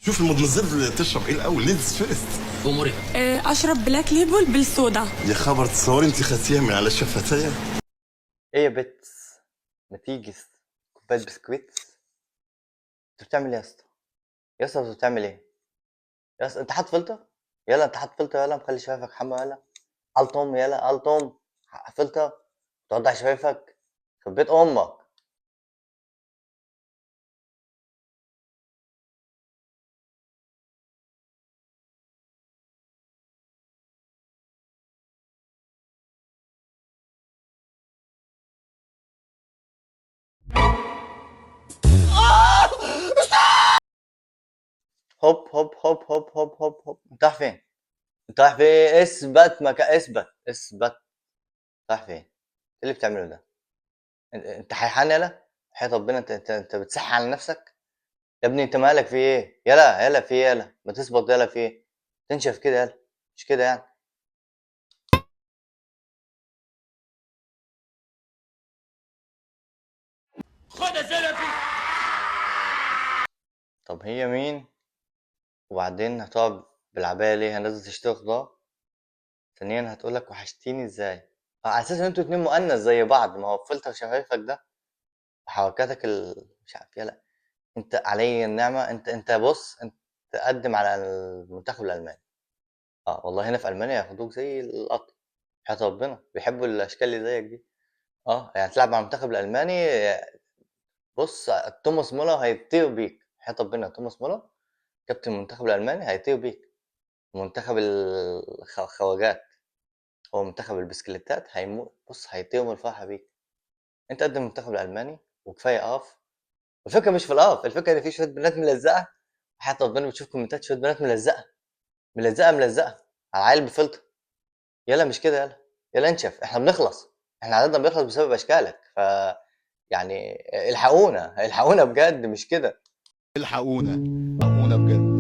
شوف المدمزيل تشرب ايه الاول؟ ليدز فيرست. اموري. اشرب بلاك ليبل بالصودا. يا خبر، تصوري انت خدتيها من على الشفتايه. ايه يا بت، ما تيجي كوبايه بسكويت؟ انت بتعمل ايه يا اسطى؟ يا اسطى انت بتعمل ايه يا اسطى؟ انت حاط فلتر؟ يلا انت حاط فلتر، يلا مخلي شفايفك حمى، يلا الطم، يلا الطم فلتر توضح شفايفك في بيت امك. هوب هوب هوب هوب هوب هوب هوب، انت رايح فين؟ انت رايح فين؟ اثبت مكان، اثبت. رايح فين؟ ايه اللي بتعمله ده؟ انت حيحان يلا؟ حياة ربنا، انت بتصح على نفسك يا ابني. انت مالك؟ في ايه؟ يلا في ايه؟ يلا ما تظبط، يلا في ايه؟ تنشف كده يلا، مش كده يعني. خد يا سلفي. طب هي مين؟ وبعدين هتقعد بالعباية ليه؟ هنزل تشتري خضار؟ ثانيا هتقولك وحشتيني ازاي؟ على اساس ان انتوا اتنين مؤنث زي بعض، ما هو فلتر شفايفك ده وحركاتك مش عارف. يلا انت علي النعمة، انت بص، انت تقدم على المنتخب الالماني. اه والله هنا في المانيا ياخدوك زي القطر. حياة ربنا بيحبوا الاشكال اللي زيك دي. اه يعني تلعب مع المنتخب الالماني. بص توماس مولر هيطير بيك. حياة ربنا توماس مولر كابتن المنتخب الالماني هيطير بيك. منتخب الخواجات هو منتخب البسكليتات هيموت، بص هيطير من الفرحة بيك. انت قد المنتخب الالماني وكفايه قاف. الفكره مش في القاف، الفكره ان في شويه بنات ملزقه. حياة ربنا بتشوف كومنتات شويه بنات ملزقه ملزقه على عيل بفلتر. يلا مش كده، يلا انشف، احنا بنخلص، احنا عددنا بيخلص بسبب اشكالك. يعني الحقونا بجد، مش كده. الحقونا بجد.